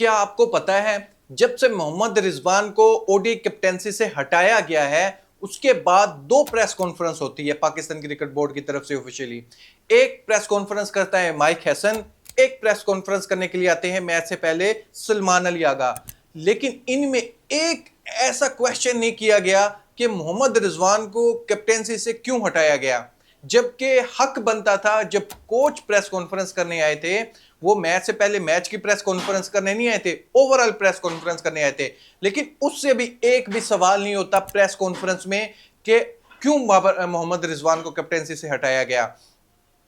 क्या आपको पता है जब से मोहम्मद रिजवान को ओडी कैप्टेंसी से हटाया गया है उसके बाद दो प्रेस कॉन्फ्रेंस होती है पाकिस्तान क्रिकेट बोर्ड की तरफ से ऑफिशियली। एक प्रेस कॉन्फ्रेंस करता है माइक हैसन, एक प्रेस कॉन्फ्रेंस करने के लिए आते हैं मैच से पहले सलमान अली आगा। लेकिन इनमें एक ऐसा क्वेश्चन नहीं किया गया कि मोहम्मद रिजवान को कैप्टेंसी से क्यों हटाया गया, जबकि हक बनता था। जब कोच प्रेस कॉन्फ्रेंस करने आए थे, वो मैच से पहले मैच की प्रेस कॉन्फ्रेंस करने नहीं आए थे, ओवरऑल प्रेस कॉन्फ्रेंस करने आए थे। लेकिन उससे भी एक भी सवाल नहीं होता प्रेस कॉन्फ्रेंस में कि क्यों मोहम्मद रिजवान को कैप्टेंसी से हटाया गया।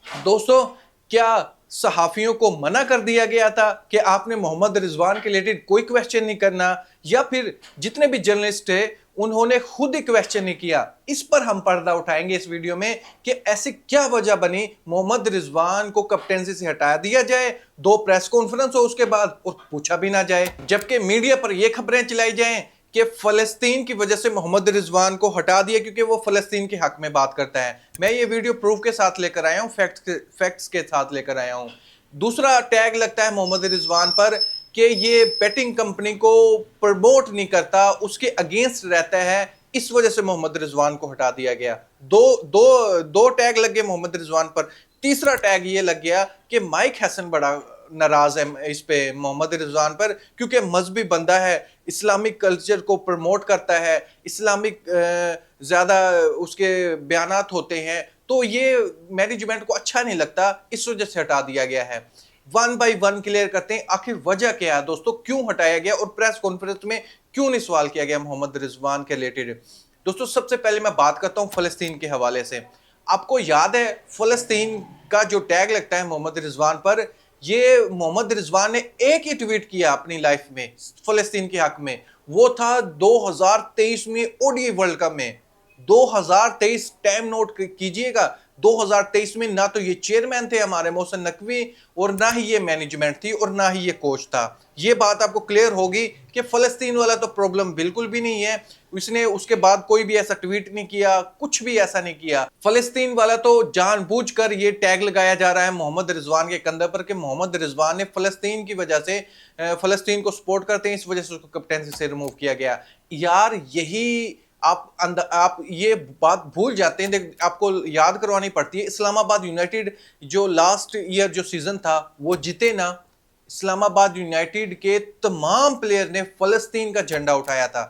दोस्तों, क्या सहाफियों को मना कर दिया गया था कि आपने मोहम्मद रिजवान के रिलेटेड कोई क्वेश्चन नहीं करना, या फिर जितने भी जर्नलिस्ट थे उन्होंने खुद ही क्वेश्चन नहीं किया? इस पर हम पर्दा उठाएंगे इस वीडियो में कि ऐसी क्या वजह बनी मोहम्मद रिजवान को कैप्टेंसी से हटा दिया जाए, दो प्रेस कॉन्फ्रेंस हो उसके बाद और पूछा भी ना जाए, जबकि मीडिया पर यह खबरें चलाई जाएं कि फलस्तीन की वजह से मोहम्मद रिजवान को हटा दिया क्योंकि वो फलस्तीन के हक में बात करता है। मैं ये वीडियो प्रूफ के साथ लेकर आया हूं, फैक्ट्स के साथ लेकर आया हूं। दूसरा टैग लगता है मोहम्मद रिजवान पर कि ये बैटिंग कंपनी को प्रमोट नहीं करता, उसके अगेंस्ट रहता है, इस वजह से मोहम्मद रिजवान को हटा दिया गया। दो दो दो टैग लग गए मोहम्मद रिजवान पर। तीसरा टैग ये लग गया कि माइक हैसन बड़ा नाराज है इस पे मोहम्मद रिजवान पर, क्योंकि मजहबी बंदा है, इस्लामिक कल्चर को प्रमोट करता है, इस्लामिक ज्यादा उसके बयानात होते हैं, तो ये मैनेजमेंट को अच्छा नहीं लगता, इस वजह से हटा दिया गया है। वन बाय वन क्लियर करते हैं आखिर वजह क्या है दोस्तों, क्यों हटाया गया और प्रेस कॉन्फ्रेंस में क्यों नहीं सवाल किया गया मोहम्मद रिजवान के रिलेटेड। दोस्तों, सबसे पहले मैं बात करता हूं फलस्तीन के हवाले से। आपको याद है फलस्तीन का जो टैग लगता है मोहम्मद रिजवान पर, ये मोहम्मद रिजवान ने एक ही ट्वीट किया अपनी लाइफ में फलस्तीन के हक में, वो था 2023 में ओडीआई वर्ल्ड कप में। 2023 टाइम नोट कीजिएगा, 2023 में ना तो ये चेयरमैन थे हमारे मोहसिन नकवी, और ना ही ये मैनेजमेंट थी, और ना ही ये कोच था। ये बात आपको क्लियर होगी कि फलस्तीन वाला तो प्रॉब्लम बिल्कुल भी नहीं है। उसने उसके बाद कोई भी ऐसा ट्वीट नहीं किया, कुछ भी ऐसा नहीं किया। फलस्तीन वाला तो जानबूझकर ये टैग लगाया जा रहा है मोहम्मद रिजवान के कंधे पर कि मोहम्मद रिजवान ने फलस्तीन की वजह से फलस्तीन को सपोर्ट करते हैं, इस वजह से उसको कैप्टेंसी से रिमूव किया गया। यार, यही आप ये बात भूल जाते हैं। आपको याद करवानी पड़ती है, इस्लामाबाद यूनाइटेड जो लास्ट ईयर जो सीजन था वो जीते ना, इस्लामाबाद यूनाइटेड के तमाम प्लेयर ने फलस्तीन का झंडा उठाया था।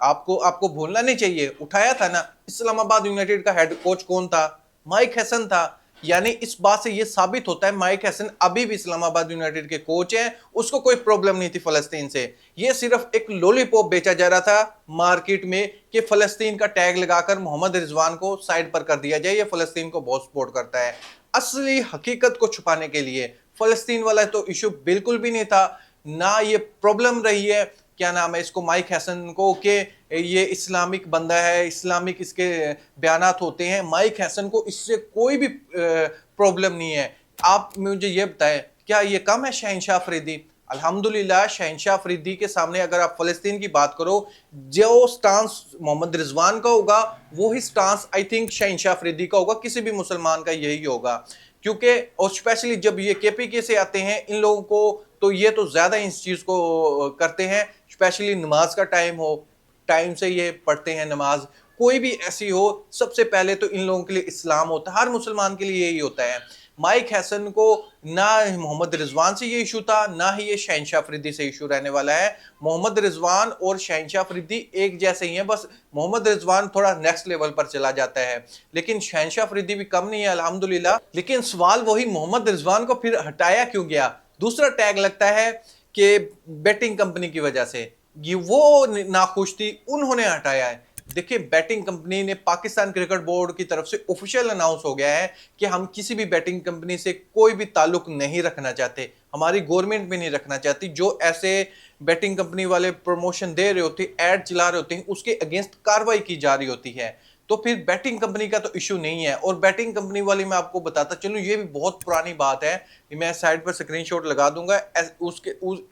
आपको आपको भूलना नहीं चाहिए, उठाया था ना। इस्लामाबाद यूनाइटेड का हेड कोच कौन था? माइक हैसन था। यानी इस बात से यह साबित होता है माइक हैसन अभी भी इस्लामाबाद यूनाइटेड के कोच हैं, उसको कोई प्रॉब्लम नहीं थी फलस्तीन से। यह सिर्फ एक लॉलीपॉप बेचा जा रहा था मार्केट में कि फलस्तीन का टैग लगाकर मोहम्मद रिजवान को साइड पर कर दिया जाए, यह फलस्तीन को बहुत सपोर्ट करता है। असली हकीकत को छुपाने के लिए फलस्तीन वाला तो इशू बिल्कुल भी नहीं था, ना ये प्रॉब्लम रही है क्या नाम है इसको माइक हैसन को कि ये इस्लामिक बंदा है, इस्लामिक इसके बयानात होते हैं। माइक हैसन को इससे कोई भी प्रॉब्लम नहीं है। आप मुझे ये बताएं, क्या ये कम है शहनशाह अफरीदी? अल्हम्दुलिल्लाह, शहनशाह अफरीदी के सामने अगर आप फलस्तीन की बात करो, जो स्टांस मोहम्मद रिजवान का होगा वही स्टांस आई थिंक शहनशाह अफरीदी का होगा, किसी भी मुसलमान का यही होगा। क्योंकि और स्पेशली जब ये केपीके से आते हैं, इन लोगों को तो ये तो ज्यादा इस चीज को करते हैं, स्पेशली नमाज का टाइम हो, टाइम से ये पढ़ते हैं नमाज, कोई भी ऐसी हो, सबसे पहले तो इन लोगों के लिए इस्लाम होता है, हर मुसलमान के लिए यही होता है। माइक हैसन को ना मोहम्मद रिजवान से ये इशू था, ना ही ये शहनशाह अफरीदी से इशू रहने वाला है। मोहम्मद रिजवान और शहनशाह अफरीदी एक जैसे ही हैं, बस मोहम्मद रिजवान थोड़ा नेक्स्ट लेवल पर चला जाता है, लेकिन शहनशाह अफरीदी भी कम नहीं है अल्हम्दुलिल्लाह। लेकिन सवाल वही, मोहम्मद रिजवान को फिर हटाया क्यों गया? दूसरा टैग लगता है कि बैटिंग कंपनी की वजह से, ये वो नाखुश थी, उन्होंने हटाया है। देखिए, बैटिंग कंपनी ने पाकिस्तान क्रिकेट बोर्ड की तरफ से ऑफिशियल अनाउंस हो गया है कि हम किसी भी बैटिंग कंपनी से कोई भी ताल्लुक नहीं रखना चाहते, हमारी गवर्नमेंट भी नहीं रखना चाहती। जो ऐसे बैटिंग कंपनी वाले प्रमोशन दे रहे होते, ऐड चला रहे होते हैं, उसके अगेंस्ट कार्रवाई की जा रही होती है। तो फिर बैटिंग कंपनी का तो इशू नहीं है। और बैटिंग कंपनी वाली मैं आपको बताता चलूं, ये भी बहुत पुरानी बात है, मैं साइड पर स्क्रीनशॉट लगा दूंगा।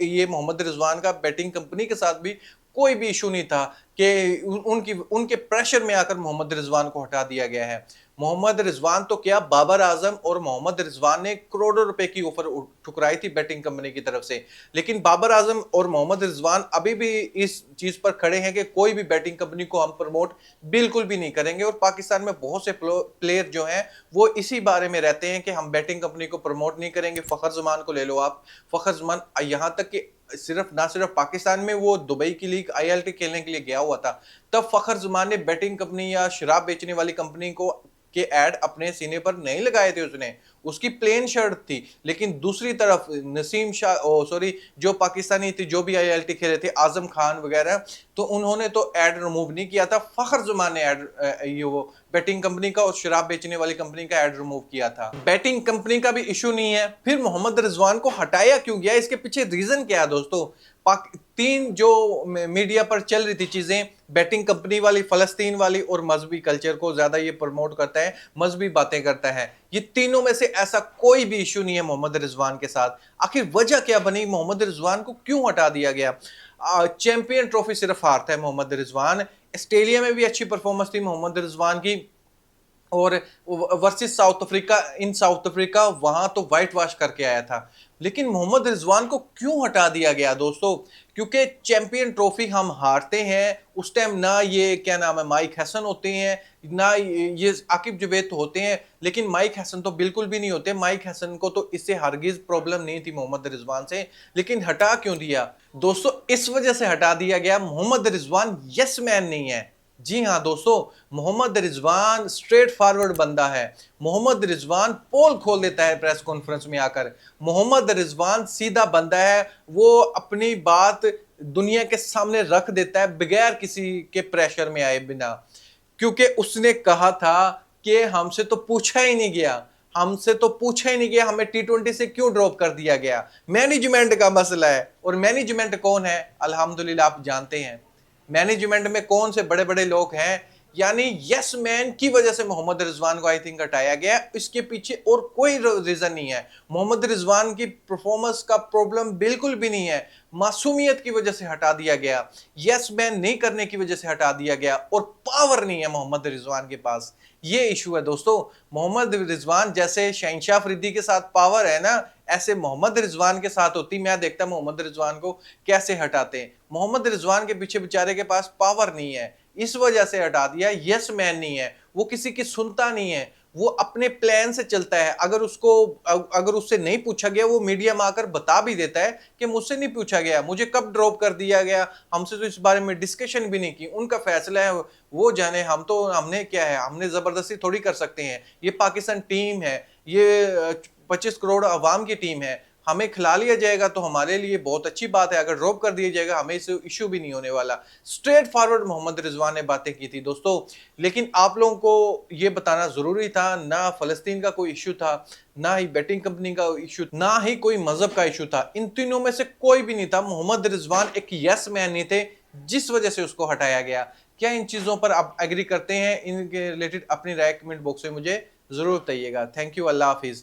ये मोहम्मद रिजवान का बैटिंग कंपनी के साथ भी कोई भी इशू नहीं था कि उनके प्रेशर में आकर मोहम्मद रिजवान को हटा दिया गया है। मोहम्मद रिजवान तो क्या, बाबर आजम और मोहम्मद रिजवान ने करोड़ों रुपए की ऑफर ठुकराई थी बैटिंग कंपनी की तरफ से। लेकिन बाबर आजम और मोहम्मद रिजवान अभी भी इस चीज पर खड़े हैं कि कोई भी बैटिंग कंपनी को हम प्रमोट बिल्कुल भी नहीं करेंगे। और पाकिस्तान में बहुत से प्लेयर जो हैं वो इसी बारे में रहते हैं कि हम बैटिंग कंपनी को प्रमोट नहीं करेंगे। फखर जमान को ले लो आप, फखर जमान यहां तक कि सिर्फ पाकिस्तान में, वो दुबई की लीग आईएलटी खेलने के लिए गया हुआ था, तब फखर जमान ने बैटिंग कंपनी या शराब बेचने वाली कंपनी को के ऐड अपने सीने पर नहीं लगाए थे। उसने, उसकी प्लेन शर्ट थी। लेकिन दूसरी तरफ नसीम शाह, सॉरी, जो पाकिस्तानी थी, जो भी आईएलटी खेले थे, आजम खान वगैरह, तो उन्होंने तो ऐड रिमूव नहीं किया था। फखर जमान ने ऐड, ये वो बैटिंग कंपनी का और शराब बेचने वाली कंपनी का ऐड रिमूव किया था। बैटिंग कंपनी का भी इशू नहीं है, फिर मोहम्मद रिजवान को हटाया क्यों गया? इसके पीछे रीजन क्या है दोस्तों? तीन जो मीडिया पर चल रही थी चीजें, बैटिंग कंपनी वाली, फलस्तीन वाली और मजहबी कल्चर को ज्यादा ये प्रमोट करता है, मजहबी बातें करता है। ये तीनों में से ऐसा कोई भी इशू नहीं है मोहम्मद रिजवान के साथ। आखिर वजह क्या बनी, मोहम्मद रिजवान को क्यों हटा दिया गया? चैंपियन ट्रॉफी सिर्फ हारता है मोहम्मद रिजवान। ऑस्ट्रेलिया में भी अच्छी परफॉर्मेंस थी मोहम्मद रिजवान की, और वर्सेस साउथ अफ्रीका, इन साउथ अफ्रीका, वहां तो व्हाइट वॉश करके आया था। लेकिन मोहम्मद रिजवान को क्यों हटा दिया गया दोस्तों? क्योंकि चैंपियन ट्रॉफी हम हारते हैं उस टाइम, ना ये क्या नाम है माइक हैसन होते हैं, ना ये आकिब जुबैद होते हैं, लेकिन माइक हैसन तो बिल्कुल भी नहीं होते। माइक हैसन को तो इससे हरगिज प्रॉब्लम नहीं थी मोहम्मद रिजवान से। लेकिन हटा क्यों दिया दोस्तों? इस वजह से हटा दिया गया, मोहम्मद रिजवान यस मैन नहीं है। जी हाँ दोस्तों, मोहम्मद रिजवान स्ट्रेट फॉरवर्ड बंदा है। मोहम्मद रिजवान पोल खोल देता है प्रेस कॉन्फ्रेंस में आकर। मोहम्मद रिजवान सीधा बंदा है, वो अपनी बात दुनिया के सामने रख देता है बगैर किसी के प्रेशर में आए बिना। क्योंकि उसने कहा था कि हमसे तो पूछा ही नहीं गया, हमसे तो पूछा ही नहीं गया हमें टी20 से क्यों ड्रॉप कर दिया गया। मैनेजमेंट का मसला है। और मैनेजमेंट कौन है? अल्हम्दुलिल्लाह आप जानते हैं मैनेजमेंट में कौन से बड़े बड़े लोग हैं। यानी यस मैन की वजह से मोहम्मद रिजवान को आई थिंक हटाया गया, इसके पीछे और कोई रीजन नहीं है। मोहम्मद रिजवान की परफॉर्मेंस का प्रॉब्लम बिल्कुल भी नहीं है, मासूमियत की वजह से हटा दिया गया, यस मैन नहीं करने की वजह से हटा दिया गया, और पावर नहीं है मोहम्मद रिजवान के पास। ये इशू है दोस्तों। मोहम्मद रिजवान जैसे शहनशाह अफरीदी के साथ पावर है ना, ऐसे मोहम्मद रिजवान के साथ होती। मैं देखता मोहम्मद रिजवान को कैसे हटाते हैं। मोहम्मद रिजवान के पीछे बेचारे के पास पावर नहीं है, इस वजह से हटा दिया। यस मैन नहीं है, वो किसी की सुनता नहीं है, वो अपने प्लान से चलता है। अगर उससे नहीं पूछा गया, वो मीडिया में आकर बता भी देता है कि मुझसे नहीं पूछा गया, मुझे कब ड्रॉप कर दिया गया, हमसे तो इस बारे में डिस्कशन भी नहीं की, उनका फैसला है, वो जाने, हमने क्या है, हमने जबरदस्ती थोड़ी कर सकते हैं। ये पाकिस्तान टीम है, ये 25 करोड़ अवाम की टीम है, हमें खिला लिया जाएगा तो हमारे लिए बहुत अच्छी बात है, अगर ड्रॉप कर दिया जाएगा हमें इससे इशू भी नहीं होने वाला। स्ट्रेट फॉरवर्ड मोहम्मद रिजवान ने बातें की थी दोस्तों। लेकिन आप लोगों को ये बताना जरूरी था, ना फलस्तीन का कोई इशू था, ना ही बैटिंग कंपनी का इशू, ना ही कोई मजहब का इशू था। इन तीनों में से कोई भी नहीं था। मोहम्मद रिजवान एक यस मैन नहीं थे, जिस वजह से उसको हटाया गया। क्या इन चीजों पर आप एग्री करते हैं? इनके रिलेटेड अपनी राय कमेंट बॉक्स में मुझे जरूर बताइएगा। Thank you, Allah Hafiz.